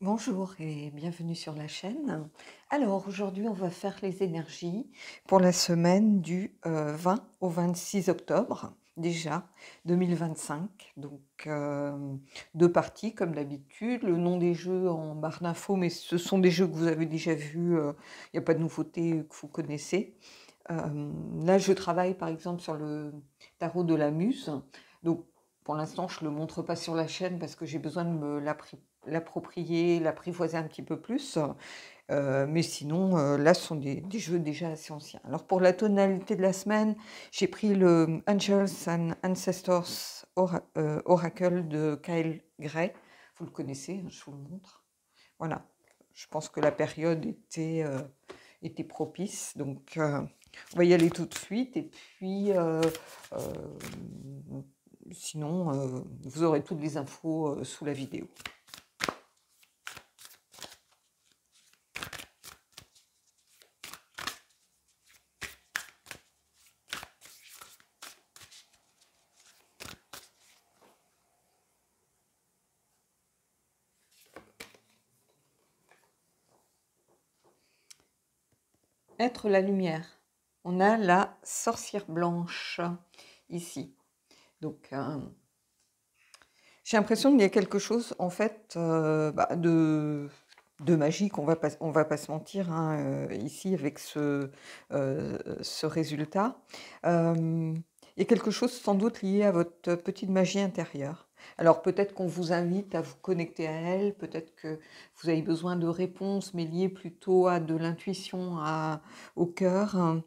Bonjour et bienvenue sur la chaîne. Alors aujourd'hui, on va faire les énergies pour la semaine du 20 au 26 octobre, déjà 2025. Donc deux parties comme d'habitude. Le nom des jeux en barre d'infos, mais ce sont des jeux que vous avez déjà vus. Il n'y a pas de nouveauté que vous connaissez. Là, je travaille par exemple sur le tarot de la Muse. Donc pour l'instant, je ne le montre pas sur la chaîne parce que j'ai besoin de me l'approprier, l'apprivoiser un petit peu plus. Mais sinon, là, ce sont des jeux déjà assez anciens. Alors, pour la tonalité de la semaine, j'ai pris le Angels and Ancestors Oracle de Kyle Gray. Vous le connaissez, hein, je vous le montre. Voilà, je pense que la période était propice. Donc, on va y aller tout de suite. Et puis, euh, sinon, vous aurez toutes les infos sous la vidéo. Être la lumière. On a la sorcière blanche ici. Donc, j'ai l'impression qu'il y a quelque chose, en fait, de magique. On va pas se mentir hein, ici avec ce résultat. Il y a quelque chose sans doute lié à votre petite magie intérieure. Alors peut-être qu'on vous invite à vous connecter à elle, peut-être que vous avez besoin de réponses, mais liées plutôt à de l'intuition, au cœur.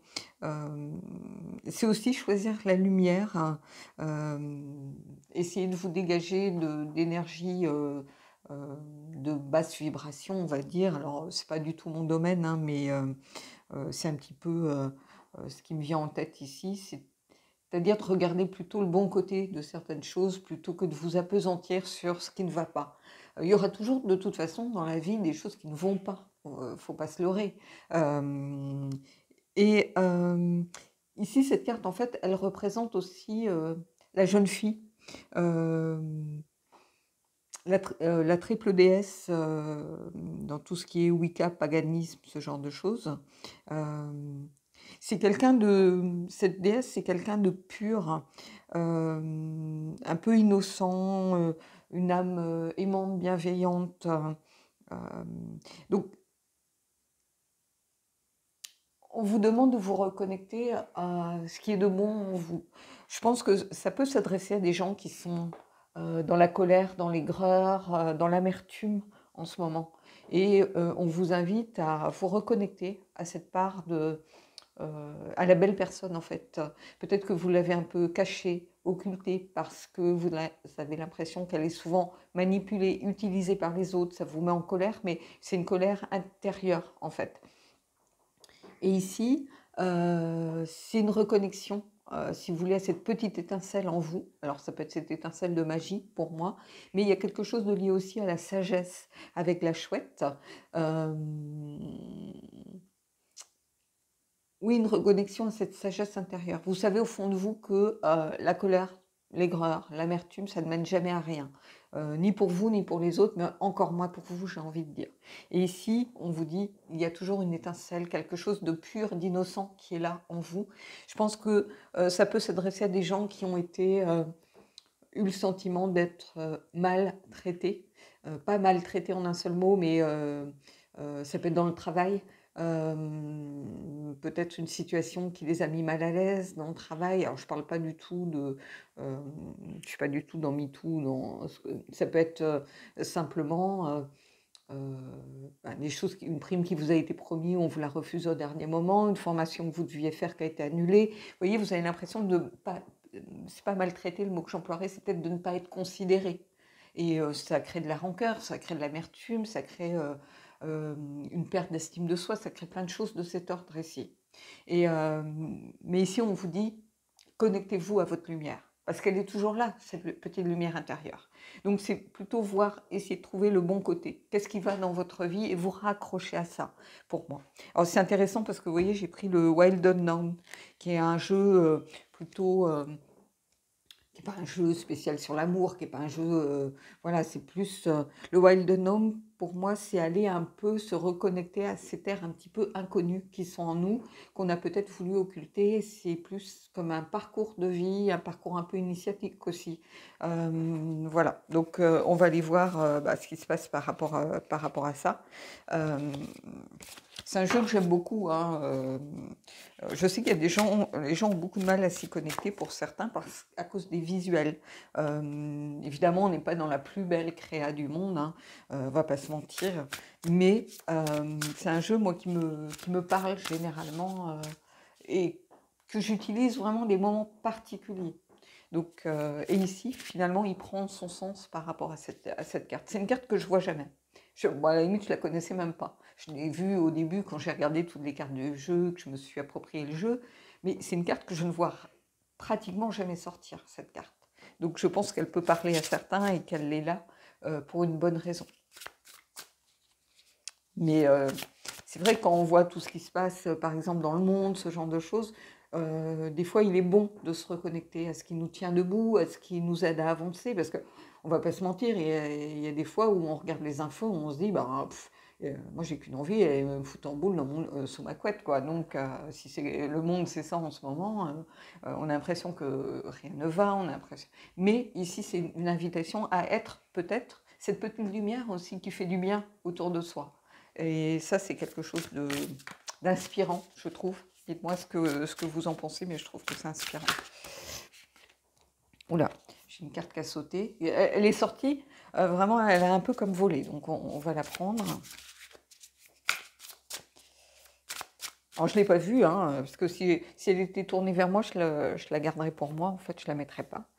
C'est aussi choisir la lumière, essayer de vous dégager d'énergie de basse vibration, on va dire. Alors, c'est pas du tout mon domaine, hein, mais c'est un petit peu ce qui me vient en tête ici. C'est-à-dire de regarder plutôt le bon côté de certaines choses plutôt que de vous appesantir sur ce qui ne va pas. Il y aura toujours, de toute façon, dans la vie, des choses qui ne vont pas. Faut pas se leurrer. Euh, et ici, cette carte, en fait, elle représente aussi la jeune fille, euh, la triple déesse dans tout ce qui est Wicca, paganisme, ce genre de choses. Euh, cette déesse, c'est quelqu'un de pur, un peu innocent, une âme aimante, bienveillante. Euh, donc, on vous demande de vous reconnecter à ce qui est de bon en vous. Je pense que ça peut s'adresser à des gens qui sont dans la colère, dans l'aigreur, dans l'amertume en ce moment. Et on vous invite à vous reconnecter à cette part à la belle personne en fait. Peut-être que vous l'avez un peu cachée, occultée, parce que vous avez l'impression qu'elle est souvent manipulée, utilisée par les autres. Ça vous met en colère, mais c'est une colère intérieure en fait. Et ici, c'est une reconnexion, si vous voulez, à cette petite étincelle en vous. Alors, ça peut être cette étincelle de magie pour moi, mais il y a quelque chose de lié aussi à la sagesse avec la chouette. Euh, oui, une reconnexion à cette sagesse intérieure. Vous savez au fond de vous que la colère, l'aigreur, l'amertume, ça ne mène jamais à rien. Ni pour vous, ni pour les autres, mais encore moins pour vous, j'ai envie de dire. Et ici, on vous dit, il y a toujours une étincelle, quelque chose de pur, d'innocent qui est là en vous. Je pense que ça peut s'adresser à des gens qui ont eu le sentiment d'être maltraités. Pas maltraités en un seul mot, mais ça peut être dans le travail. Peut-être une situation qui les a mis mal à l'aise dans le travail. Alors, je parle pas du tout je suis pas du tout dans MeToo. Ça peut être simplement des choses, une prime qui vous a été promise, on vous la refuse au dernier moment, une formation que vous deviez faire qui a été annulée. Vous voyez, vous avez l'impression de pas, c'est pas maltraiter le mot que j'emploierais, c'est peut-être de ne pas être considéré. Et ça crée de la rancœur, ça crée de l'amertume, ça crée une perte d'estime de soi, ça crée plein de choses de cet ordre ici. Et, mais ici, on vous dit, connectez-vous à votre lumière, parce qu'elle est toujours là, cette petite lumière intérieure. Donc c'est plutôt voir, essayer de trouver le bon côté. Qu'est-ce qui va dans votre vie et vous raccrocher à ça, pour moi. Alors c'est intéressant parce que vous voyez, j'ai pris le Wild Unknown, qui est un jeu plutôt... qui n'est pas un jeu spécial sur l'amour, qui n'est pas un jeu... voilà, c'est plus le Wild Unknown pour moi, c'est aller un peu se reconnecter à ces terres un petit peu inconnues qui sont en nous, qu'on a peut-être voulu occulter. C'est plus comme un parcours de vie, un parcours un peu initiatique aussi. Voilà, donc on va aller voir ce qui se passe par rapport à ça. Euh, c'est un jeu que j'aime beaucoup, hein. Je sais qu'il y a les gens ont beaucoup de mal à s'y connecter pour certains à cause des visuels. Évidemment, on n'est pas dans la plus belle créa du monde, hein, on va pas se mentir, mais c'est un jeu, moi, qui me parle généralement et que j'utilise vraiment des moments particuliers. Donc, et ici, finalement, il prend son sens par rapport à cette carte. C'est une carte que je vois jamais. Bon, à la limite, je la connaissais même pas. Je l'ai vue au début quand j'ai regardé toutes les cartes du jeu, que je me suis approprié le jeu. Mais c'est une carte que je ne vois pratiquement jamais sortir, cette carte. Donc je pense qu'elle peut parler à certains et qu'elle est là pour une bonne raison. Mais c'est vrai que quand on voit tout ce qui se passe, par exemple, dans le monde, ce genre de choses, des fois, il est bon de se reconnecter à ce qui nous tient debout, à ce qui nous aide à avancer, parce qu'on ne va pas se mentir, il y a des fois où on regarde les infos, où on se dit, moi j'ai qu'une envie, elle me fout en boule sous ma couette, quoi. Donc, si c'est le monde, c'est ça en ce moment, on a l'impression que rien ne va, on a l'impression. Mais ici, c'est une invitation à être peut-être cette petite lumière aussi qui fait du bien autour de soi. Et ça, c'est quelque chose d'inspirant, je trouve. Dites-moi ce que vous en pensez, mais je trouve que c'est inspirant. Oula, j'ai une carte qui a sauté. Elle est sortie, vraiment, elle a un peu comme volé, donc on va la prendre. Alors, je ne l'ai pas vue, hein, parce que si elle était tournée vers moi, je la garderais pour moi, en fait, je ne la mettrais pas.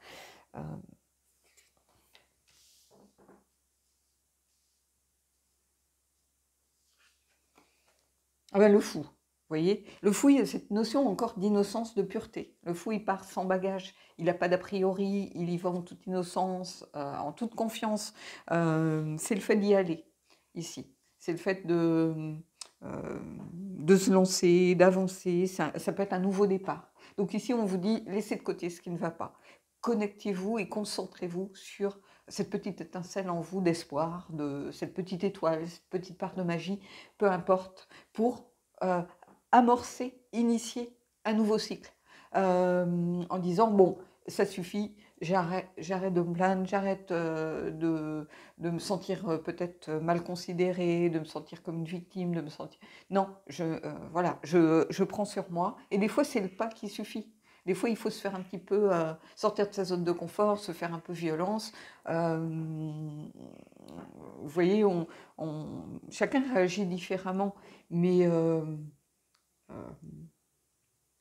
Ah ben, le fou, vous voyez. Le fou, il y a cette notion encore d'innocence, de pureté. Le fou, il part sans bagage, il n'a pas d'a priori, il y va en toute innocence, en toute confiance. C'est le fait d'y aller, ici. C'est le fait de se lancer, d'avancer. Ça peut être un nouveau départ. Donc ici, on vous dit, laissez de côté ce qui ne va pas. Connectez-vous et concentrez-vous sur cette petite étincelle en vous d'espoir, de cette petite étoile, cette petite part de magie, peu importe, pour amorcer, initier un nouveau cycle. En disant, bon, ça suffit, j'arrête de me plaindre, j'arrête de me sentir peut-être mal considérée, de me sentir comme une victime, de me sentir... Non, voilà, je prends sur moi. Et des fois, c'est le pas qui suffit. Des fois, il faut se faire un petit peu sortir de sa zone de confort, se faire un peu violence. Vous voyez, chacun réagit différemment. Mais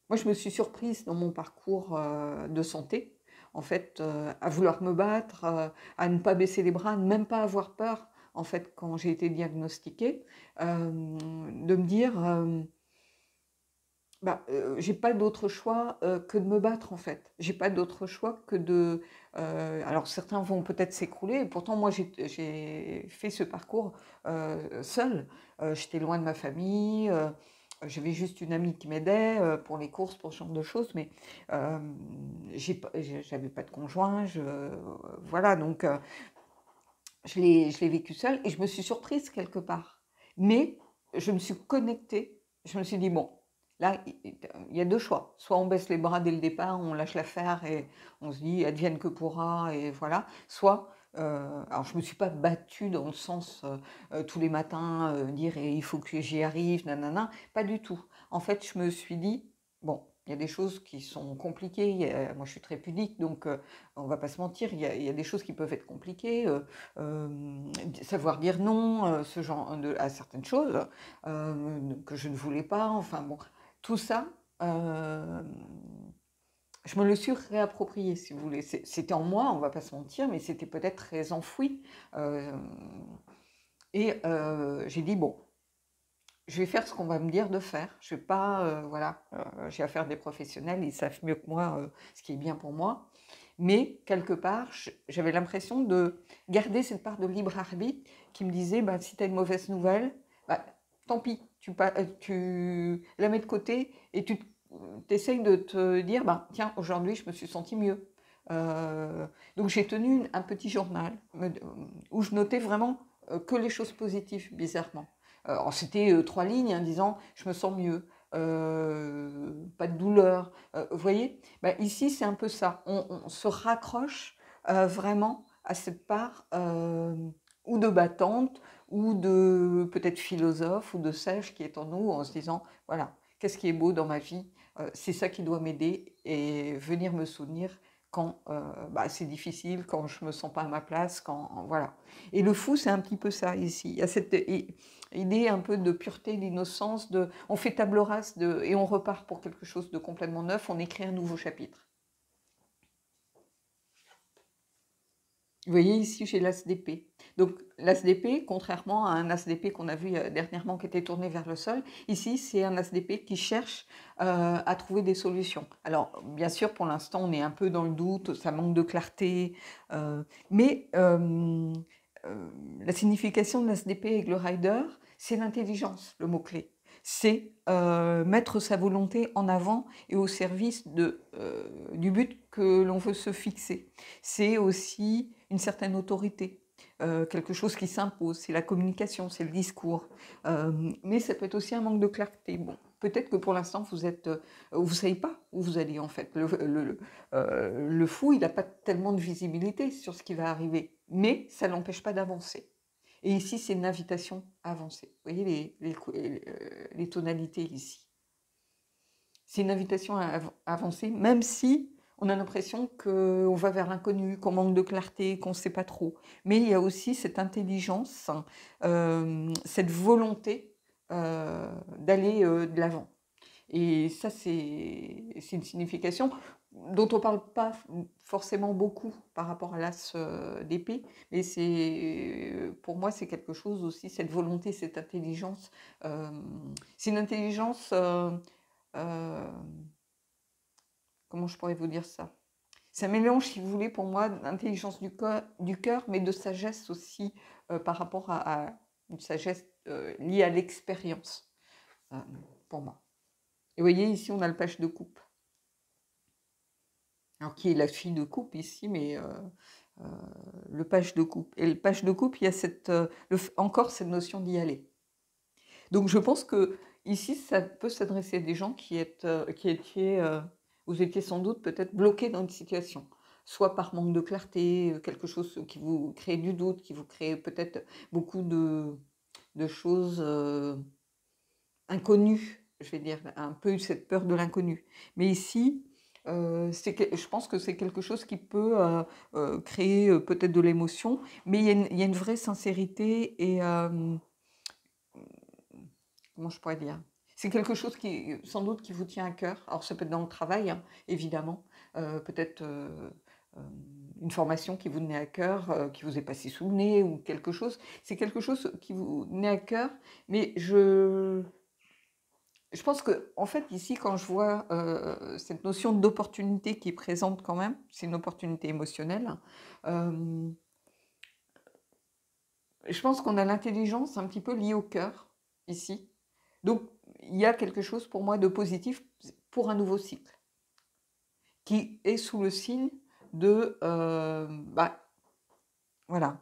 moi, je me suis surprise dans mon parcours de santé, en fait, à vouloir me battre, à ne pas baisser les bras, à ne même pas avoir peur, en fait, quand j'ai été diagnostiquée, de me dire... j'ai pas d'autre choix que de me battre en fait. J'ai pas d'autre choix que de. Alors certains vont peut-être s'écrouler. Et pourtant moi j'ai fait ce parcours seule. J'étais loin de ma famille. J'avais juste une amie qui m'aidait pour les courses, pour ce genre de choses, mais j'avais pas de conjoint. Voilà, donc je l'ai vécu seule et je me suis surprise quelque part. Mais je me suis connectée. Je me suis dit bon. Là, il y a deux choix. Soit on baisse les bras dès le départ, on lâche l'affaire et on se dit advienne que pourra et voilà. Soit, alors je me suis pas battue dans le sens tous les matins dire il faut que j'y arrive, nanana, pas du tout. En fait, je me suis dit bon, il y a des choses qui sont compliquées. Moi, je suis très pudique, donc on va pas se mentir. Il y a des choses qui peuvent être compliquées. Savoir dire non, ce genre à certaines choses que je ne voulais pas. Enfin bon. Tout ça, je me le suis réapproprié, si vous voulez. C'était en moi, on ne va pas se mentir, mais c'était peut-être très enfoui. J'ai dit, bon, je vais faire ce qu'on va me dire de faire. Je vais pas, voilà, j'ai affaire à des professionnels, ils savent mieux que moi ce qui est bien pour moi. Mais quelque part, j'avais l'impression de garder cette part de libre arbitre qui me disait, si tu as une mauvaise nouvelle, tant pis, tu la mets de côté et tu essayes de te dire, tiens, aujourd'hui, je me suis sentie mieux. Donc j'ai tenu un petit journal où je notais vraiment que les choses positives, bizarrement. Alors, c'était 3 lignes, hein, disant « je me sens mieux ». Pas de douleur. Vous voyez, ben, ici, c'est un peu ça. On se raccroche vraiment à cette part ou de battante, ou de peut-être philosophe, ou de sage qui est en nous, en se disant, voilà, qu'est-ce qui est beau dans ma vie? C'est ça qui doit m'aider et venir me soutenir quand bah, c'est difficile, quand je me sens pas à ma place, quand voilà. Et le fou, c'est un petit peu ça ici. Il y a cette idée un peu de pureté, d'innocence, de on fait table rase et on repart pour quelque chose de complètement neuf, on écrit un nouveau chapitre. Vous voyez ici, j'ai l'as d'épée. Donc l'as d'épée, contrairement à un as d'épée qu'on a vu dernièrement qui était tourné vers le sol, ici c'est un as d'épée qui cherche à trouver des solutions. Alors bien sûr, pour l'instant, on est un peu dans le doute, ça manque de clarté, mais la signification de l'as d'épée avec le rider, c'est l'intelligence, le mot-clé. C'est mettre sa volonté en avant et au service du but que l'on veut se fixer. C'est aussi une certaine autorité, quelque chose qui s'impose, c'est la communication, c'est le discours. Mais ça peut être aussi un manque de clarté. Bon, peut-être que pour l'instant, vous savez pas où vous allez en fait. Le fou, il n'a pas tellement de visibilité sur ce qui va arriver, mais ça ne l'empêche pas d'avancer. Et ici, c'est une invitation à avancer. Vous voyez les tonalités ici. C'est une invitation à avancer, même si on a l'impression qu'on va vers l'inconnu, qu'on manque de clarté, qu'on ne sait pas trop. Mais il y a aussi cette intelligence, cette volonté d'aller de l'avant. Et ça, c'est une signification dont on ne parle pas forcément beaucoup par rapport à l'as d'épée, mais pour moi, c'est quelque chose aussi, cette volonté, cette intelligence. C'est une intelligence, comment je pourrais vous dire ça? C'est un mélange, si vous voulez, pour moi, d'intelligence du cœur, mais de sagesse aussi par rapport à une sagesse liée à l'expérience, pour moi. Et vous voyez, ici, on a le page de coupe. Alors, qui est la fille de coupe ici, mais le page de coupe. Et le page de coupe, il y a encore cette notion d'y aller. Donc, je pense que ici, ça peut s'adresser à des gens vous étiez sans doute peut-être bloqués dans une situation, soit par manque de clarté, quelque chose qui vous crée du doute, qui vous crée peut-être beaucoup de choses inconnues, je vais dire, un peu cette peur de l'inconnu. Mais ici, je pense que c'est quelque chose qui peut créer peut-être de l'émotion, mais il y a une vraie sincérité et comment je pourrais dire? C'est quelque chose qui, sans doute, qui vous tient à cœur. Alors, ça peut être dans le travail, hein, évidemment. Peut-être une formation qui vous tenait à cœur, qui vous est passée sous le nez ou quelque chose. C'est quelque chose qui vous tenait à cœur. Mais je pense que, en fait, ici, quand je vois cette notion d'opportunité qui est présente quand même, c'est une opportunité émotionnelle, je pense qu'on a l'intelligence un petit peu liée au cœur, ici. Donc, il y a quelque chose pour moi de positif pour un nouveau cycle, qui est sous le signe de, voilà,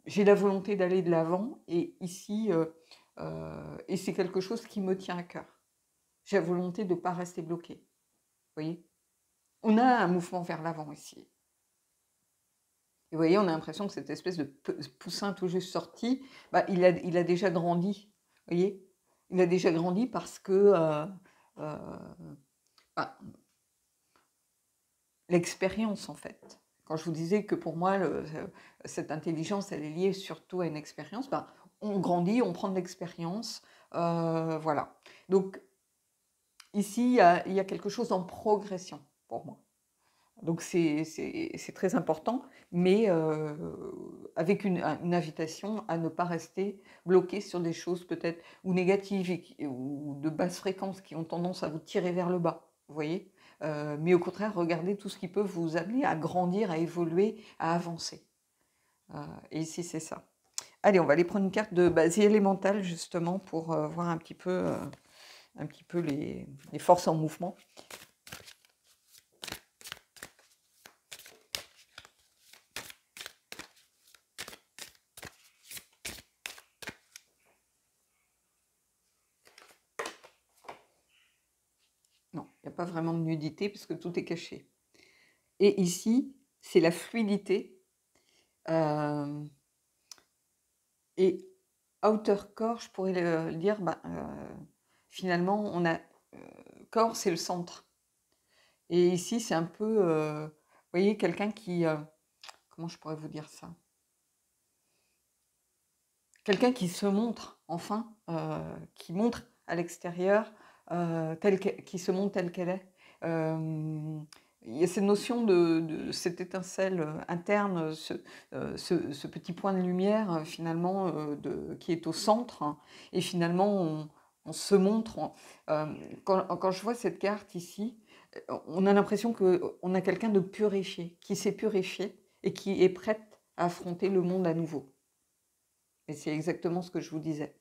j'ai la volonté d'aller de l'avant, et ici, et c'est quelque chose qui me tient à cœur. J'ai la volonté de ne pas rester bloqué. Vous voyez? On a un mouvement vers l'avant ici. Et vous voyez, on a l'impression que cette espèce de poussin tout juste sorti, il a déjà grandi. Vous voyez? Il a déjà grandi parce que l'expérience, en fait. Quand je vous disais que pour moi, cette intelligence, elle est liée surtout à une expérience, on grandit, on prend de l'expérience. Voilà. Donc, ici, il y a quelque chose en progression pour moi. Donc, c'est très important, mais avec une invitation à ne pas rester bloqué sur des choses peut-être ou négatives ou de basse fréquence qui ont tendance à vous tirer vers le bas, vous voyez, mais au contraire, regardez tout ce qui peut vous amener à grandir, à évoluer, à avancer. Et ici, c'est ça. Allez, on va aller prendre une carte de basier élémental, justement, pour voir un petit peu les forces en mouvement. n'y a pas vraiment de nudité parce que tout est caché. Et ici, c'est la fluidité. Et outer corps, je pourrais le dire, finalement, on a corps, c'est le centre. Et ici, c'est un peu, vous voyez, quelqu'un qui, comment je pourrais vous dire ça? Quelqu'un qui se montre, enfin, qui montre à l'extérieur, qui se montre telle qu'elle est. Il y a cette notion de cette étincelle interne, ce petit point de lumière, finalement, qui est au centre, hein. Et finalement, on se montre. Quand je vois cette carte ici, on a l'impression qu'on a quelqu'un de purifié, qui s'est purifié et qui est prête à affronter le monde à nouveau. Et c'est exactement ce que je vous disais.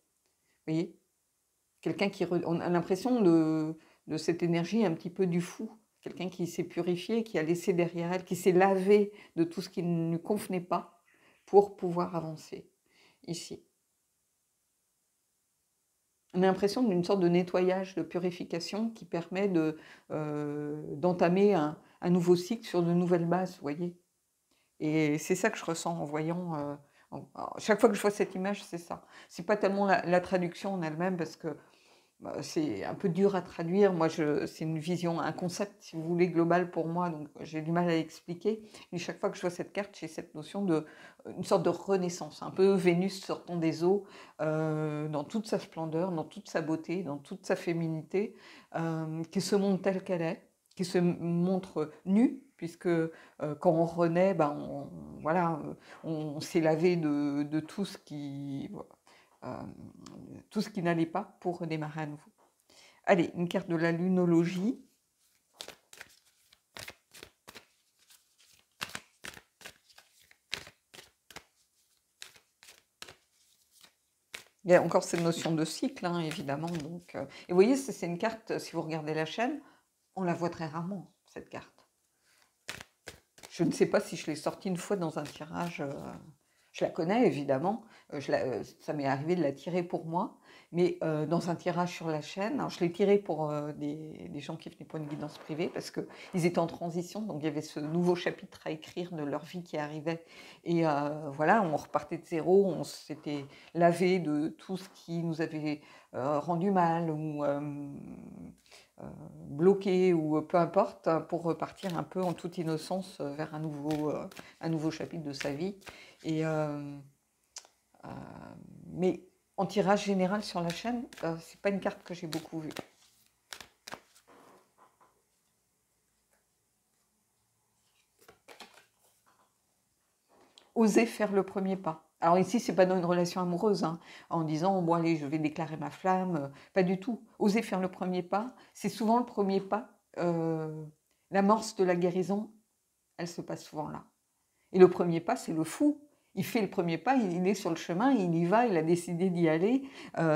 Vous voyez? Quelqu'un on a l'impression de cette énergie un petit peu du fou. Quelqu'un qui s'est purifié, qui a laissé derrière elle, qui s'est lavé de tout ce qui ne lui convenait pas pour pouvoir avancer ici. On a l'impression d'une sorte de nettoyage, de purification qui permet d'entamer un nouveau cycle sur de nouvelles bases, vous voyez? Et c'est ça que je ressens en voyant. Chaque fois que je vois cette image, c'est ça. C'est pas tellement la traduction en elle-même parce que c'est un peu dur à traduire. Moi, c'est une vision, un concept, si vous voulez, global pour moi, donc j'ai du mal à l'expliquer. Mais chaque fois que je vois cette carte, j'ai cette notion une sorte de renaissance, un peu Vénus sortant des eaux, dans toute sa splendeur, dans toute sa beauté, dans toute sa féminité, qui se montre telle qu'elle est, qui se montre nue, puisque quand on renaît, voilà, on s'est lavé de tout ce qui n'allait pas pour redémarrer à nouveau. Allez, une carte de la lunologie. Il y a encore cette notion de cycle, hein, évidemment. Donc, et vous voyez, c'est une carte, si vous regardez la chaîne, on la voit très rarement, cette carte. Je ne sais pas si je l'ai sortie une fois dans un tirage. Je la connais, évidemment. Ça m'est arrivé de la tirer pour moi. Mais dans un tirage sur la chaîne, alors je l'ai tirée pour des gens qui venaient pour une guidance privée parce qu'ils étaient en transition. Donc, il y avait ce nouveau chapitre à écrire de leur vie qui arrivait. Et voilà, on repartait de zéro. On s'était lavé de tout ce qui nous avait rendu mal ou bloqué ou peu importe, pour repartir un peu en toute innocence vers un nouveau chapitre de sa vie. Et, mais en tirage général sur la chaîne, c'est pas une carte que j'ai beaucoup vue. Oser faire le premier pas. Alors ici, c'est pas dans une relation amoureuse, hein, en disant bon allez, je vais déclarer ma flamme, pas du tout. Oser faire le premier pas, c'est souvent le premier pas. L'amorce de la guérison, elle se passe souvent là. Et le premier pas, c'est le fou. Il fait le premier pas, il est sur le chemin, il y va, il a décidé d'y aller.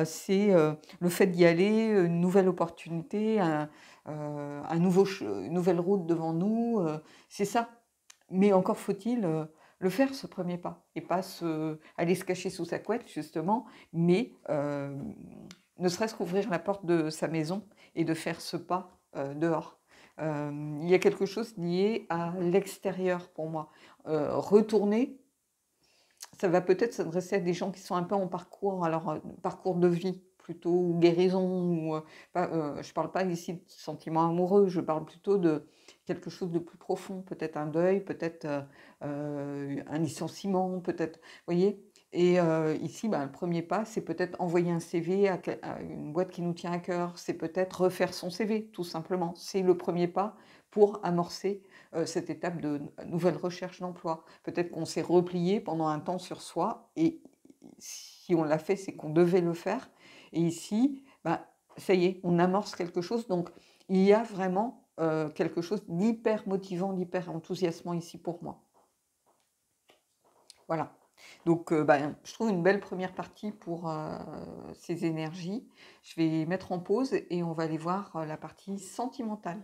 C'est le fait d'y aller, une nouvelle opportunité, une nouvelle route devant nous. C'est ça. Mais encore faut-il le faire, ce premier pas, et pas aller se cacher sous sa couette, justement, mais ne serait-ce qu'ouvrir la porte de sa maison et de faire ce pas dehors. Il y a quelque chose lié à l'extérieur pour moi. Retourner, ça va peut-être s'adresser à des gens qui sont un peu en parcours, alors parcours de vie plutôt, ou guérison, ou, je ne parle pas ici de sentiments amoureux, je parle plutôt de quelque chose de plus profond, peut-être un deuil, peut-être un licenciement, peut-être, vous voyez. Et ici, le premier pas, c'est peut-être envoyer un CV à une boîte qui nous tient à cœur, c'est peut-être refaire son CV, tout simplement. C'est le premier pas pour amorcer cette étape de nouvelle recherche d'emploi. Peut-être qu'on s'est replié pendant un temps sur soi et si on l'a fait, c'est qu'on devait le faire. Et ici, ça y est, on amorce quelque chose. Donc, il y a vraiment quelque chose d'hyper motivant, d'hyper enthousiasmant ici pour moi. Voilà. Donc, je trouve une belle première partie pour ces énergies. Je vais mettre en pause et on va aller voir la partie sentimentale.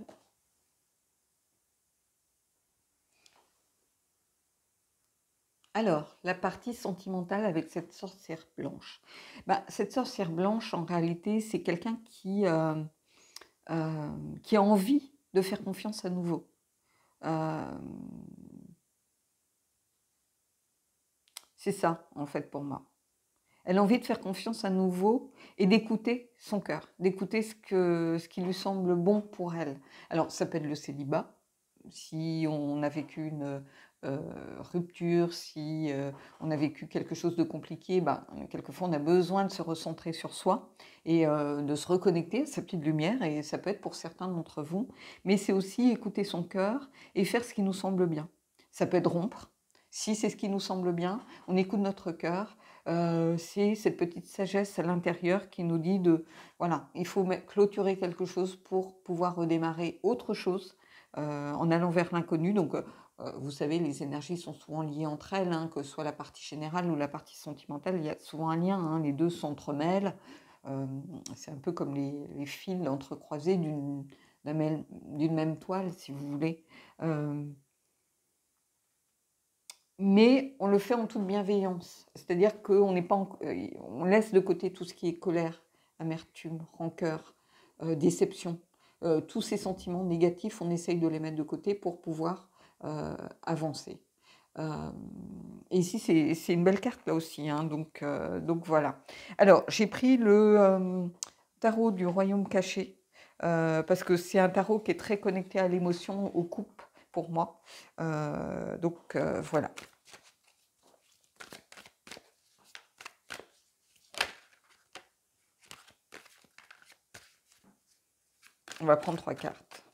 Alors, la partie sentimentale avec cette sorcière blanche. Cette sorcière blanche, en réalité, c'est quelqu'un qui qui a envie de faire confiance à nouveau. C'est ça, en fait, pour moi. Elle a envie de faire confiance à nouveau et d'écouter son cœur, d'écouter ce qui lui semble bon pour elle. Alors, ça peut être le célibat, si on a vécu une rupture, si on a vécu quelque chose de compliqué, ben, quelquefois on a besoin de se recentrer sur soi et de se reconnecter à sa petite lumière, et ça peut être pour certains d'entre vous, mais c'est aussi écouter son cœur et faire ce qui nous semble bien. Ça peut être rompre, si c'est ce qui nous semble bien, on écoute notre cœur. C'est cette petite sagesse à l'intérieur qui nous dit voilà, il faut clôturer quelque chose pour pouvoir redémarrer autre chose en allant vers l'inconnu. Donc, vous savez, les énergies sont souvent liées entre elles, hein, que ce soit la partie générale ou la partie sentimentale, il y a souvent un lien, hein, les deux s'entremêlent. C'est un peu comme les fils entrecroisés d'une même toile, si vous voulez. Mais on le fait en toute bienveillance. C'est-à-dire qu'on on laisse de côté tout ce qui est colère, amertume, rancœur, déception. Tous ces sentiments négatifs, on essaye de les mettre de côté pour pouvoir avancer. Et ici, c'est une belle carte là aussi, hein, donc voilà. Alors, j'ai pris le tarot du royaume caché, parce que c'est un tarot qui est très connecté à l'émotion, aux coupes, pour moi. Donc voilà. On va prendre 3 cartes.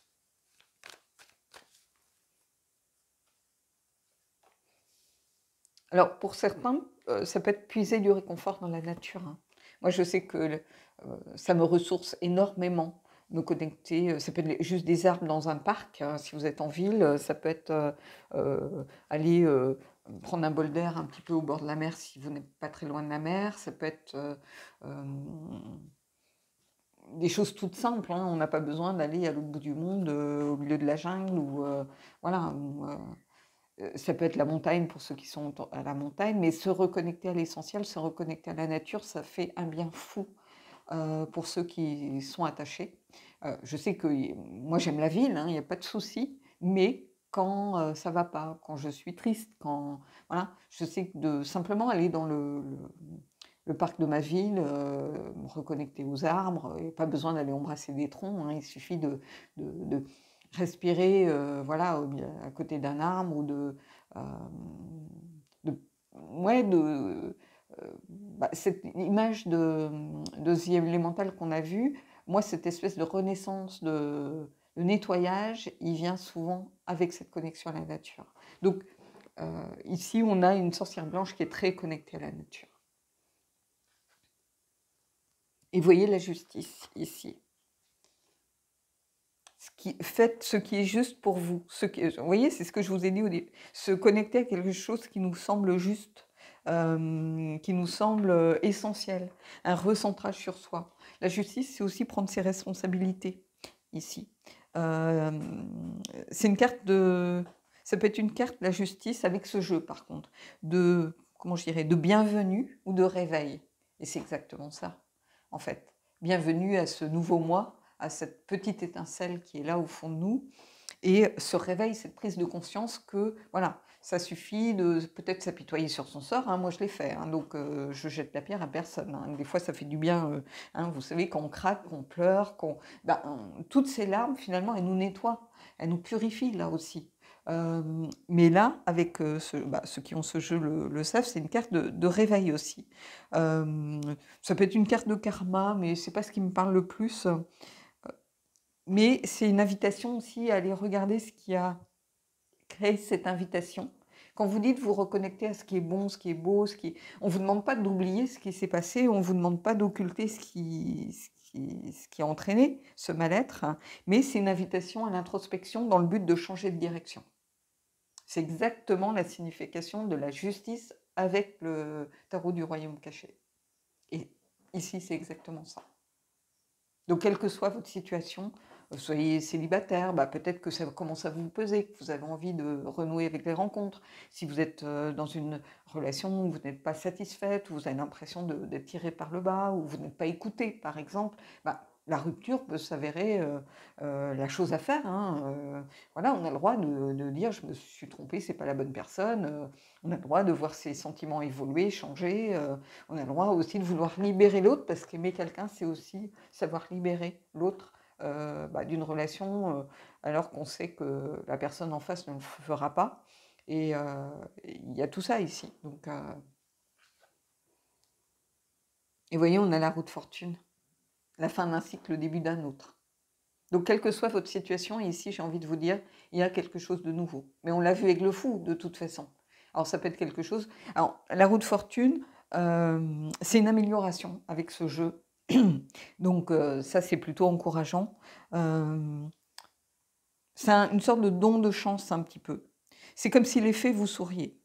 Alors, pour certains, ça peut être puiser du réconfort dans la nature, hein. Moi, je sais que ça me ressource énormément, me connecter. Ça peut être juste des arbres dans un parc, hein, si vous êtes en ville. Ça peut être aller prendre un bol d'air un petit peu au bord de la mer si vous n'êtes pas très loin de la mer. Ça peut être des choses toutes simples, hein. On n'a pas besoin d'aller à l'autre bout du monde, au milieu de la jungle, ou voilà. Ça peut être la montagne pour ceux qui sont à la montagne, mais se reconnecter à l'essentiel, se reconnecter à la nature, ça fait un bien fou pour ceux qui sont attachés. Je sais que moi j'aime la ville, hein, il n'y a pas de souci, mais quand ça va pas, quand je suis triste, voilà, je sais que de simplement aller dans le parc de ma ville, me reconnecter aux arbres, et pas besoin d'aller embrasser des troncs, hein, il suffit de respirer, voilà, à côté d'un arbre, ou euh, de ouais, cette image de The Elemental qu'on a vue, moi, cette espèce de renaissance, de nettoyage, il vient souvent avec cette connexion à la nature. Donc, ici, on a une sorcière blanche qui est très connectée à la nature. Et vous voyez la justice ici. Faites ce qui est juste pour vous. Vous voyez, c'est ce que je vous ai dit au début. Se connecter à quelque chose qui nous semble juste, qui nous semble essentiel. Un recentrage sur soi. La justice, c'est aussi prendre ses responsabilités, ici. C'est une carte de... Ça peut être une carte, la justice, avec ce jeu, par contre, comment je dirais, de bienvenue ou de réveil. Et c'est exactement ça, en fait. Bienvenue à ce nouveau moi, à cette petite étincelle qui est là au fond de nous, et ce réveil, cette prise de conscience que, voilà, ça suffit de peut-être s'apitoyer sur son sort, hein, moi je l'ai fait, hein, donc je jette la pierre à personne, hein. Des fois ça fait du bien, hein, vous savez, quand on craque, qu'on pleure, toutes ces larmes, finalement, elles nous nettoient, elles nous purifient là aussi. Mais là, avec ceux qui ont ce jeu le savent, c'est une carte de réveil aussi. Ça peut être une carte de karma, mais c'est pas ce qui me parle le plus. Mais c'est une invitation aussi à aller regarder ce qui a créé cette invitation. Quand vous dites vous reconnecter à ce qui est bon, ce qui est beau, on ne vous demande pas d'oublier ce qui s'est passé, on ne vous demande pas d'occulter ce qui a entraîné ce mal-être, hein, mais c'est une invitation à l'introspection dans le but de changer de direction. C'est exactement la signification de la justice avec le tarot du royaume caché. Et ici, c'est exactement ça. Donc, quelle que soit votre situation, soyez célibataire, peut-être que ça commence à vous peser, que vous avez envie de renouer avec les rencontres. Si vous êtes dans une relation où vous n'êtes pas satisfaite, où vous avez l'impression d'être tiré par le bas, où vous n'êtes pas écouté, par exemple, la rupture peut s'avérer la chose à faire, hein, voilà, on a le droit de dire: «Je me suis trompé, c'est pas la bonne personne», on a le droit de voir ses sentiments évoluer, changer, on a le droit aussi de vouloir libérer l'autre parce qu'aimer quelqu'un, c'est aussi savoir libérer l'autre, d'une relation, alors qu'on sait que la personne en face ne le fera pas et il y a tout ça ici donc et vous voyez, on a la roue de fortune, la fin d'un cycle, le début d'un autre. Donc, quelle que soit votre situation, et ici, j'ai envie de vous dire, il y a quelque chose de nouveau. Mais on l'a vu avec le fou, de toute façon. Alors, ça peut être quelque chose. Alors, la roue de fortune, c'est une amélioration avec ce jeu. Donc, ça, c'est plutôt encourageant. C'est une sorte de don de chance, un petit peu. C'est comme si les fées vous souriez.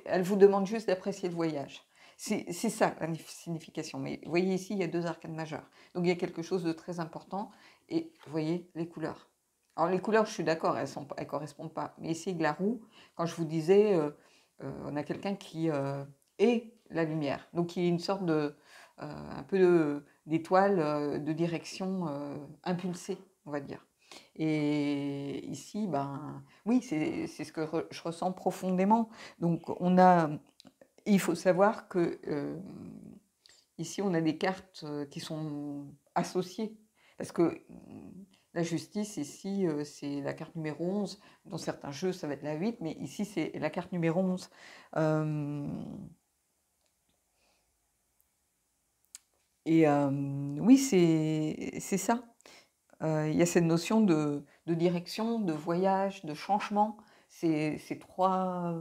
Elles vous demandent juste d'apprécier le voyage. C'est ça la signification. Mais vous voyez ici, il y a 2 arcanes majeures. Donc il y a quelque chose de très important. Et vous voyez les couleurs. Alors les couleurs, je suis d'accord, elles ne correspondent pas. Mais ici, avec la roue, quand je vous disais, on a quelqu'un qui est la lumière. Donc il y a une sorte un peu d'étoile de direction impulsée, on va dire. Et ici, ben, oui, c'est ce que je ressens profondément. Donc, il faut savoir que ici, on a des cartes qui sont associées. Parce que la justice, ici, c'est la carte numéro 11. Dans certains jeux, ça va être la 8, mais ici, c'est la carte numéro 11. Oui, c'est ça. Il y a cette notion de direction, de voyage, de changement. Ces 3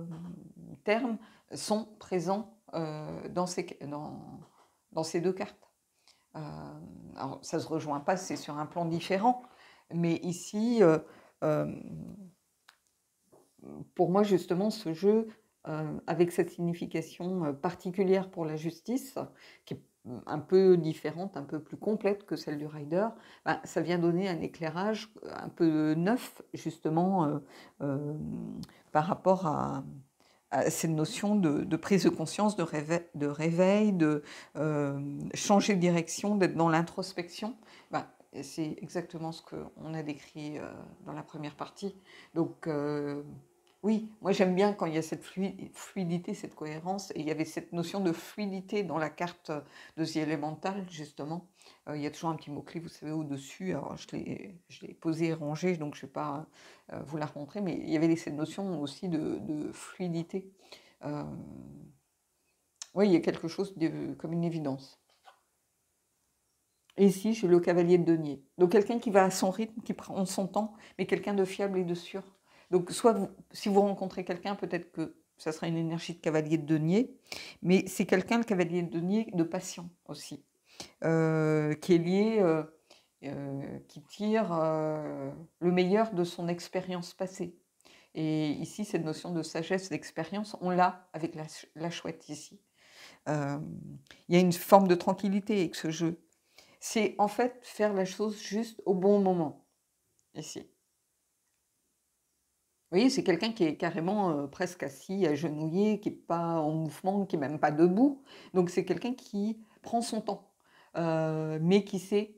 termes sont présents dans ces 2 cartes. Alors ça ne se rejoint pas, c'est sur un plan différent, mais ici, pour moi justement, ce jeu, avec cette signification particulière pour la justice, qui est un peu différente, un peu plus complète que celle du rider, ça vient donner un éclairage un peu neuf justement par rapport à cette notion de prise de conscience, de réveil, de changer de direction, d'être dans l'introspection. C'est exactement ce qu'on a décrit dans la première partie. Donc oui, moi j'aime bien quand il y a cette fluidité, cette cohérence, et il y avait cette notion de fluidité dans la carte de The Elemental, justement. Il y a toujours un petit mot-clé, vous savez, au-dessus. Alors je l'ai posé et rangé, donc je ne vais pas vous la remontrer, mais il y avait cette notion aussi de fluidité. Oui, il y a quelque chose comme une évidence. Et ici, j'ai le cavalier de denier. Donc quelqu'un qui va à son rythme, qui prend son temps, mais quelqu'un de fiable et de sûr. Donc soit si vous rencontrez quelqu'un, peut-être que ça sera une énergie de cavalier de denier, mais c'est quelqu'un, le cavalier de denier, de patient aussi, qui est lié, qui tire le meilleur de son expérience passée. Et ici, cette notion de sagesse, d'expérience, on l'a avec la chouette ici. Il y a une forme de tranquillité avec ce jeu. C'est en fait faire la chose juste au bon moment, ici. Vous voyez, c'est quelqu'un qui est carrément presque assis, agenouillé, qui n'est pas en mouvement, qui n'est même pas debout. Donc c'est quelqu'un qui prend son temps, mais qui sait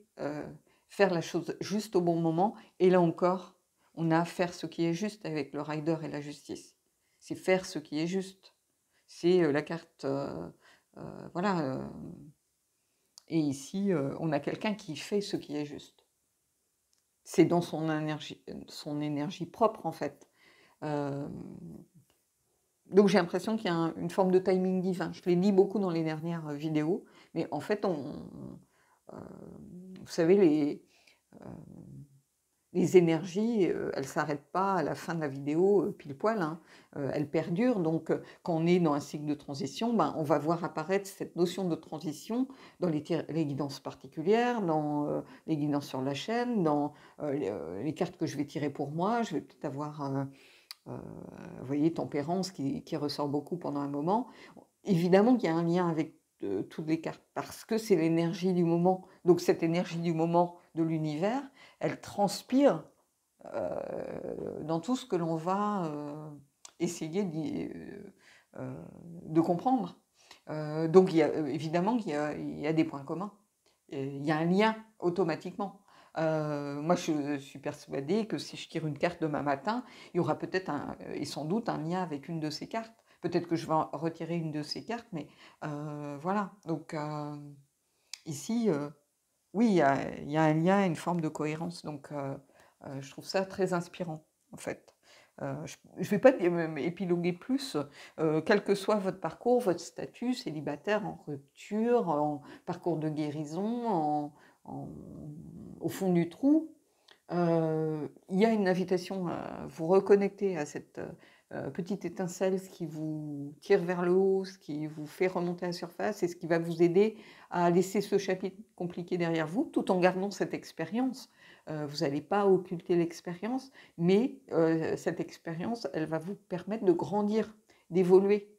faire la chose juste au bon moment. Et là encore, on a faire ce qui est juste avec le rider et la justice. C'est faire ce qui est juste. C'est la carte, voilà. Et ici, on a quelqu'un qui fait ce qui est juste. C'est dans son énergie propre, en fait. Donc j'ai l'impression qu'il y a une forme de timing divin. Je l'ai dit beaucoup dans les dernières vidéos, mais en fait, vous savez, les énergies, elles ne s'arrêtent pas à la fin de la vidéo pile poil, hein. Elles perdurent. Donc quand on est dans un cycle de transition, on va voir apparaître cette notion de transition dans les guidances particulières, dans les guidances sur la chaîne, dans les cartes que je vais tirer pour moi. Je vais peut-être avoir, vous voyez, tempérance qui ressort beaucoup pendant un moment. Évidemment qu'il y a un lien avec toutes les cartes, parce que c'est l'énergie du moment. Donc cette énergie du moment de l'univers, elle transpire dans tout ce que l'on va essayer de comprendre. Donc évidemment qu'il y a des points communs. il y a un lien automatiquement. Moi, je suis persuadée que si je tire une carte demain matin, il y aura peut-être et sans doute un lien avec une de ces cartes. Peut-être que je vais retirer une de ces cartes, mais voilà. Donc ici, oui, il y a un lien, une forme de cohérence. Donc je trouve ça très inspirant, en fait. Je ne vais pas épiloguer plus, quel que soit votre parcours, votre statut, célibataire, en rupture, en parcours de guérison, en- au fond du trou, il y a une invitation à vous reconnecter à cette petite étincelle, ce qui vous tire vers le haut, ce qui vous fait remonter à la surface et ce qui va vous aider à laisser ce chapitre compliqué derrière vous, tout en gardant cette expérience. Vous n'allez pas occulter l'expérience, mais cette expérience, elle va vous permettre de grandir, d'évoluer.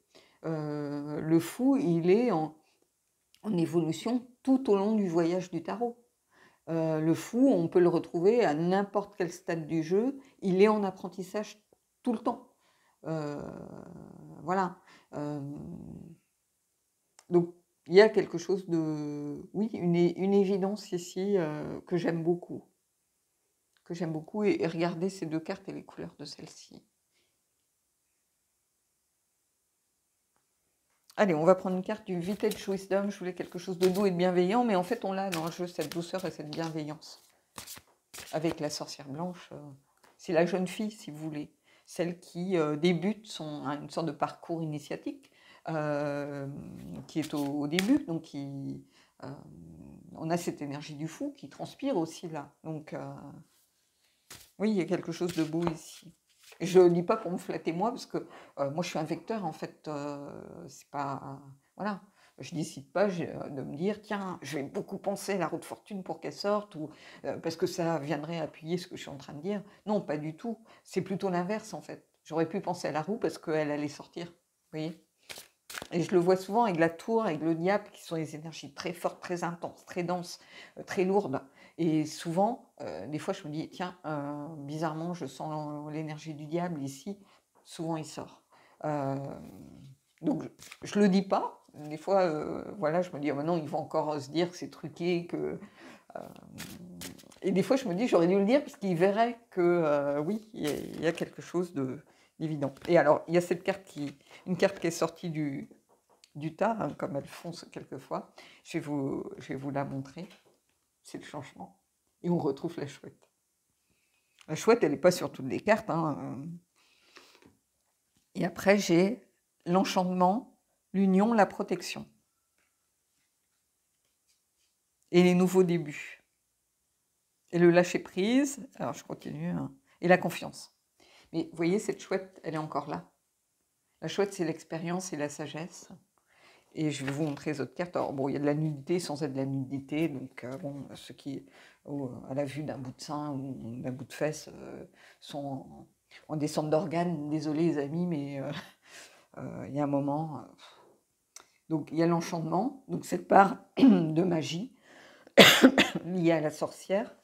Le fou, il est en évolution tout au long du voyage du tarot. Le fou, on peut le retrouver à n'importe quel stade du jeu, il est en apprentissage tout le temps. Euh, voilà. Euh, donc, il y a quelque chose de... Oui, une évidence ici que j'aime beaucoup. Que j'aime beaucoup. Et regardez ces deux cartes et les couleurs de celle-ci. Allez, on va prendre une carte du Vintage Wisdom. Je voulais quelque chose de doux et de bienveillant, mais en fait, on l'a dans le jeu, cette douceur et cette bienveillance. Avec la sorcière blanche, c'est la jeune fille, si vous voulez, celle qui débute une sorte de parcours initiatique, qui est au début, donc on a cette énergie du fou qui transpire aussi là. Donc oui, il y a quelque chose de beau ici. Et je ne dis pas pour me flatter moi, parce que moi je suis un vecteur en fait, c'est pas... voilà. Je décide pas de me dire, tiens, je vais beaucoup penser à la roue de fortune pour qu'elle sorte, ou parce que ça viendrait appuyer ce que je suis en train de dire. Non, pas du tout. C'est plutôt l'inverse en fait. J'aurais pu penser à la roue parce qu'elle allait sortir. Vous voyez? Et je le vois souvent avec la tour, avec le diable, qui sont des énergies très fortes, très intenses, très denses, très lourdes. Et souvent, des fois, je me dis, tiens, bizarrement, je sens l'énergie du diable ici. Souvent, il sort. Euh, donc, je ne le dis pas. Des fois, voilà, je me dis, oh, maintenant, ils vont encore se dire que c'est truqué, que... euh, et des fois, je me dis, j'aurais dû le dire, parce qu'ils verraient que, oui, il y a quelque chose d'évident. Et alors, il y a cette carte une carte qui est sortie du tas, hein, comme elles font quelquefois. Je vais vous la montrer. C'est le changement. Et on retrouve la chouette. La chouette, elle n'est pas sur toutes les cartes. Hein. Et après, j'ai l'enchantement, l'union, la protection. Et les nouveaux débuts. Et le lâcher-prise. Alors, je continue. Hein. Et la confiance. Mais vous voyez, cette chouette, elle est encore là. La chouette, c'est l'expérience et la sagesse. Et je vais vous montrer les autres cartes. Alors, bon, il y a de la nudité sans être de la nudité. Donc, bon, ceux qui, à la vue d'un bout de sein ou d'un bout de fesse, sont en descente d'organes. Désolé, les amis, mais il y a un moment. Donc, il y a l'enchantement. Donc, cette part de magie liée à la sorcière.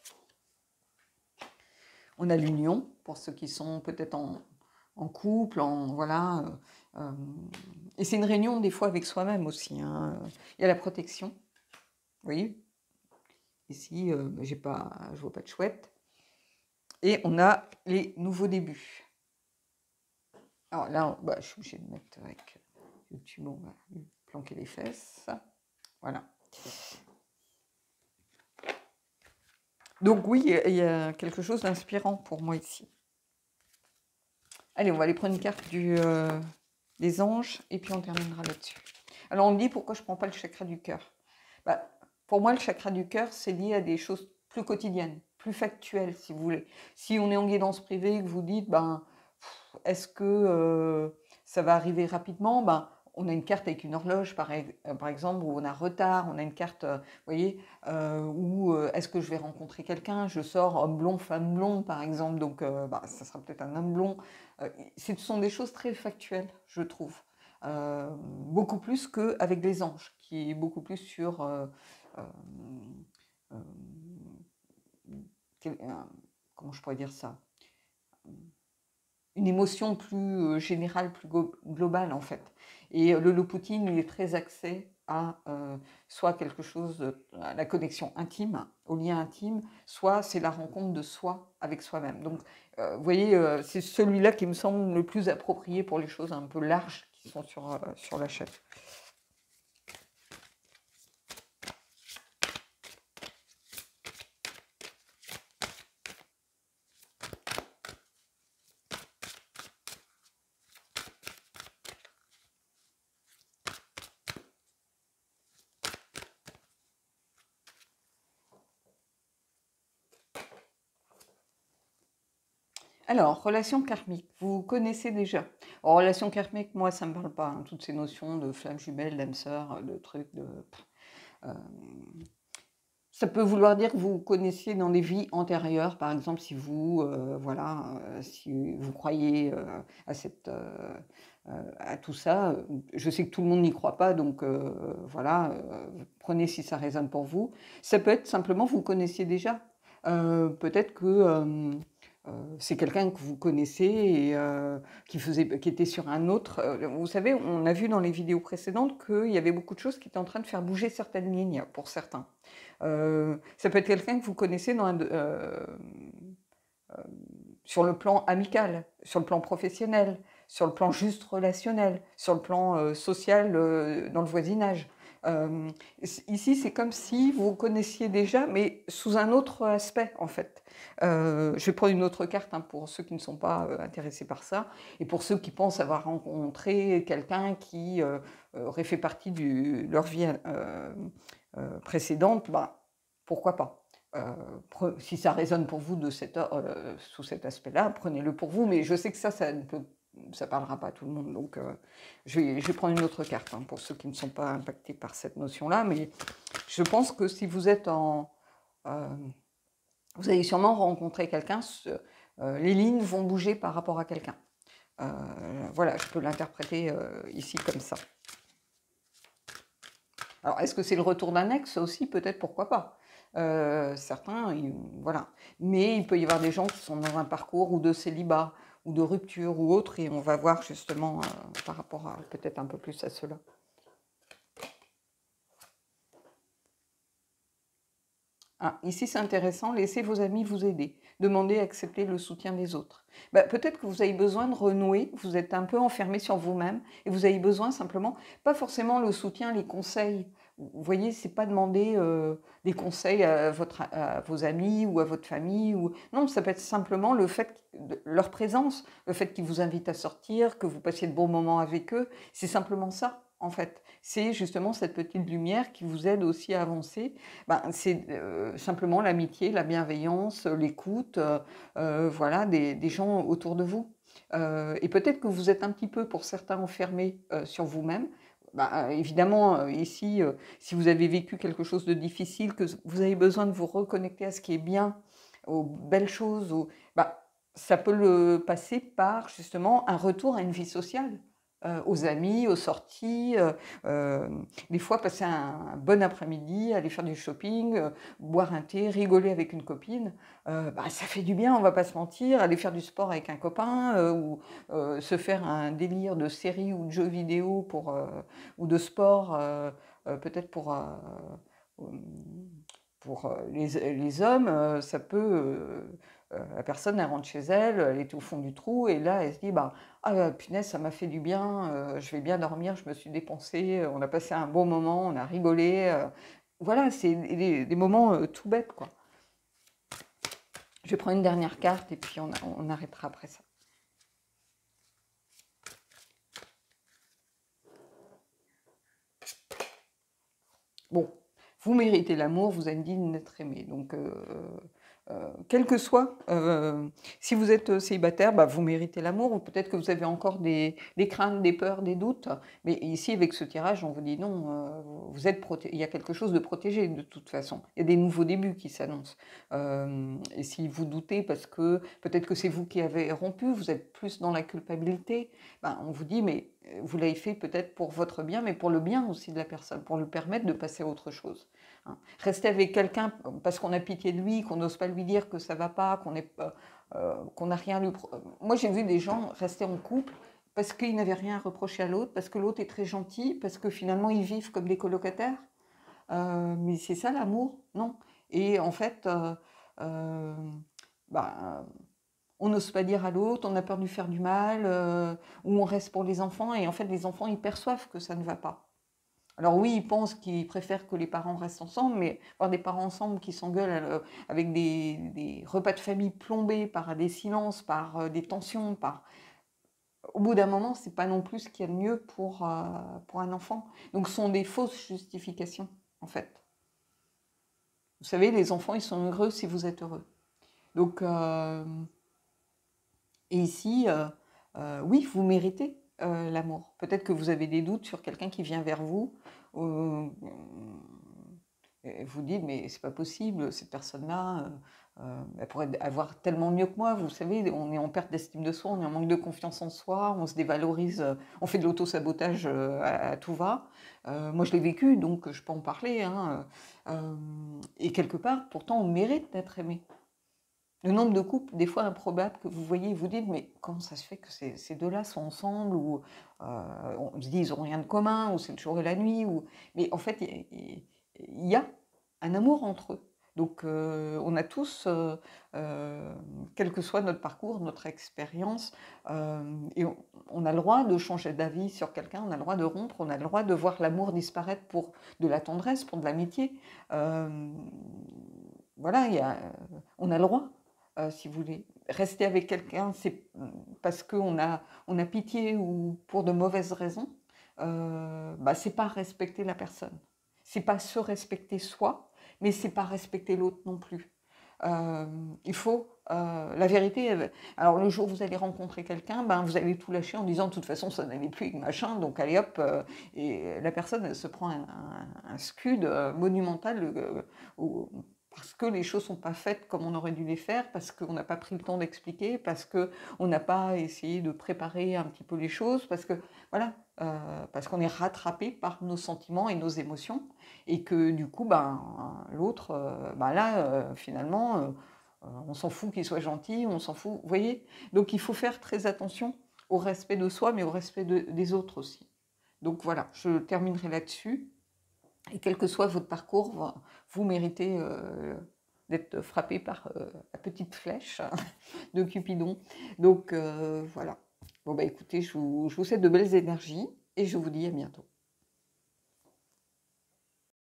On a l'union, pour ceux qui sont peut-être en couple, voilà. Et c'est une réunion des fois avec soi-même aussi. Hein. Il y a la protection. Vous voyez, ici, je ne vois pas de chouette. Et on a les nouveaux débuts. Alors là, je suis obligée de mettre avec YouTube, on va planquer les fesses. Voilà. Donc oui, il y a quelque chose d'inspirant pour moi ici. Allez, on va aller prendre une carte des anges et puis on terminera là-dessus. Alors on me dit pourquoi je ne prends pas le chakra du cœur. Pour moi, le chakra du cœur, c'est lié à des choses plus quotidiennes, plus factuelles, si vous voulez. Si on est en guidance privée et que vous dites, est-ce que ça va arriver rapidement, on a une carte avec une horloge, par exemple, où on a retard, on a une carte, vous voyez, où est-ce que je vais rencontrer quelqu'un, je sors homme blond, femme blonde, par exemple, donc ça sera peut-être un homme blond. Ce sont des choses très factuelles, je trouve. Beaucoup plus qu'avec des anges, qui est beaucoup plus sur comment je pourrais dire ça, une émotion plus générale, plus globale en fait. Et le Loputin, il est très axé à soit quelque chose, à la connexion intime, au lien intime, soit c'est la rencontre de soi avec soi-même. Donc, vous voyez, c'est celui-là qui me semble le plus approprié pour les choses un peu larges qui sont sur la chaîne. Alors, relation karmique, vous connaissez déjà. En relation karmique, moi, ça ne me parle pas, hein, toutes ces notions de flammes jumelles, d'âme sœur, de trucs, de... euh, ça peut vouloir dire que vous connaissiez dans des vies antérieures, par exemple, si vous, voilà, si vous croyez à à tout ça. Je sais que tout le monde n'y croit pas, donc voilà, prenez si ça résonne pour vous. Ça peut être simplement, vous connaissiez déjà. Peut-être que c'est quelqu'un que vous connaissez et qui était sur un autre. Vous savez, on a vu dans les vidéos précédentes qu'il y avait beaucoup de choses qui étaient en train de faire bouger certaines lignes pour certains. Ça peut être quelqu'un que vous connaissez sur le plan amical, sur le plan professionnel, sur le plan juste relationnel, sur le plan social dans le voisinage. Ici, c'est comme si vous vous connaissiez déjà, mais sous un autre aspect, en fait. Je vais prendre une autre carte, hein, pour ceux qui ne sont pas intéressés par ça, et pour ceux qui pensent avoir rencontré quelqu'un qui aurait fait partie de leur vie précédente, bah, pourquoi pas. Si ça résonne pour vous sous cet aspect-là, prenez-le pour vous, mais je sais que ça parlera pas à tout le monde, donc je vais prendre une autre carte, hein, pour ceux qui ne sont pas impactés par cette notion-là, mais je pense que si vous êtes vous allez sûrement rencontrer quelqu'un, les lignes vont bouger par rapport à quelqu'un. Voilà, je peux l'interpréter ici comme ça. Alors, est-ce que c'est le retour d'un ex aussi? Peut-être, pourquoi pas. Certains, voilà. Mais il peut y avoir des gens qui sont dans un parcours ou de célibat, ou de rupture, ou autre, et on va voir justement par rapport à peut-être un peu plus à cela. Ah, ici, c'est intéressant, laissez vos amis vous aider. Demandez, acceptez le soutien des autres. Bah, peut-être que vous avez besoin de renouer, vous êtes un peu enfermé sur vous-même, et vous avez besoin simplement, pas forcément le soutien, les conseils. Vous voyez, c'est pas demander des conseils à vos amis ou à votre famille. Non, ça peut être simplement le fait de leur présence, le fait qu'ils vous invitent à sortir, que vous passiez de bons moments avec eux. C'est simplement ça, en fait. C'est justement cette petite lumière qui vous aide aussi à avancer. Ben, c'est simplement l'amitié, la bienveillance, l'écoute, voilà, des gens autour de vous. Et peut-être que vous êtes un petit peu, pour certains, enfermés sur vous-même. Bah, évidemment, ici, si vous avez vécu quelque chose de difficile, que vous avez besoin de vous reconnecter à ce qui est bien, aux belles choses, bah, ça peut le passer par justement un retour à une vie sociale, aux amis, aux sorties, des fois passer un bon après-midi, aller faire du shopping, boire un thé, rigoler avec une copine, bah, ça fait du bien, on va pas se mentir, aller faire du sport avec un copain, ou se faire un délire de séries ou de jeux vidéo ou de sport, peut-être pour les hommes, ça peut... la personne, elle rentre chez elle, elle est au fond du trou, et là, elle se dit, bah, ah punaise, ça m'a fait du bien, je vais bien dormir, je me suis dépensée, on a passé un bon moment, on a rigolé. Voilà, c'est des moments tout bêtes, quoi. Je vais prendre une dernière carte et puis on arrêtera après ça. Bon, vous méritez l'amour, vous êtes digne d'être aimé. Donc, quel que soit, si vous êtes célibataire, bah, vous méritez l'amour, ou peut-être que vous avez encore des craintes, des peurs, des doutes. Mais ici, avec ce tirage, on vous dit non, vous êtes il y a quelque chose de protégé de toute façon. Il y a des nouveaux débuts qui s'annoncent. Et si vous doutez parce que peut-être que c'est vous qui avez rompu, vous êtes plus dans la culpabilité, ben, on vous dit, mais vous l'avez fait peut-être pour votre bien, mais pour le bien aussi de la personne, pour lui permettre de passer à autre chose. Hein. Rester avec quelqu'un parce qu'on a pitié de lui, qu'on n'ose pas lui dire que ça va pas, qu'on n'a rien lui... Moi, j'ai vu des gens rester en couple parce qu'ils n'avaient rien à reprocher à l'autre, parce que l'autre est très gentil, parce que finalement ils vivent comme des colocataires. Mais c'est ça l'amour? Non. Et en fait, euh, bah, on n'ose pas dire à l'autre, on a peur de lui faire du mal, ou on reste pour les enfants, et en fait les enfants ils perçoivent que ça ne va pas. Alors oui, ils pensent qu'ils préfèrent que les parents restent ensemble, mais voir des parents ensemble qui s'engueulent avec des repas de famille plombés par des silences, par des tensions, au bout d'un moment, c'est pas non plus ce qu'il y a de mieux pour un enfant. Donc ce sont des fausses justifications, en fait. Vous savez, les enfants, ils sont heureux si vous êtes heureux. Donc, et ici, oui, vous méritez l'amour. Peut-être que vous avez des doutes sur quelqu'un qui vient vers vous. Et vous dites, mais c'est pas possible, cette personne-là, elle pourrait avoir tellement mieux que moi. Vous savez, on est en perte d'estime de soi, on est en manque de confiance en soi, on se dévalorise, on fait de l'auto-sabotage à tout va. Moi, je l'ai vécu, donc je peux en parler, hein. Et quelque part, pourtant, on mérite d'être aimé. Le nombre de couples, des fois improbables, que vous voyez, vous dites, mais comment ça se fait que ces deux-là sont ensemble, ou on se dit, ils n'ont rien de commun, ou c'est le jour et la nuit, ou... mais en fait, il y a un amour entre eux. Donc, on a tous, quel que soit notre parcours, notre expérience, et on a le droit de changer d'avis sur quelqu'un, on a le droit de rompre, on a le droit de voir l'amour disparaître pour de la tendresse, pour de l'amitié. Voilà, on a le droit, si vous voulez. Rester avec quelqu'un, c'est parce on a pitié ou pour de mauvaises raisons, bah, c'est pas respecter la personne. C'est pas se respecter soi, mais c'est pas respecter l'autre non plus. Il faut, la vérité, alors le jour où vous allez rencontrer quelqu'un, ben, vous allez tout lâcher en disant de toute façon ça n'allait plus avec machin, donc allez hop, et la personne elle se prend un scud monumental parce que les choses sont pas faites comme on aurait dû les faire, parce qu'on n'a pas pris le temps d'expliquer, parce qu'on n'a pas essayé de préparer un petit peu les choses, parce que voilà, parce qu'on est rattrapé par nos sentiments et nos émotions, et que du coup, ben, l'autre, ben là, finalement, on s'en fout qu'il soit gentil, on s'en fout, vous voyez. Donc il faut faire très attention au respect de soi, mais au respect des autres aussi. Donc voilà, je terminerai là-dessus. Et quel que soit votre parcours, vous méritez d'être frappé par la petite flèche de Cupidon. Donc voilà. Bon bah écoutez, je vous souhaite de belles énergies et je vous dis à bientôt.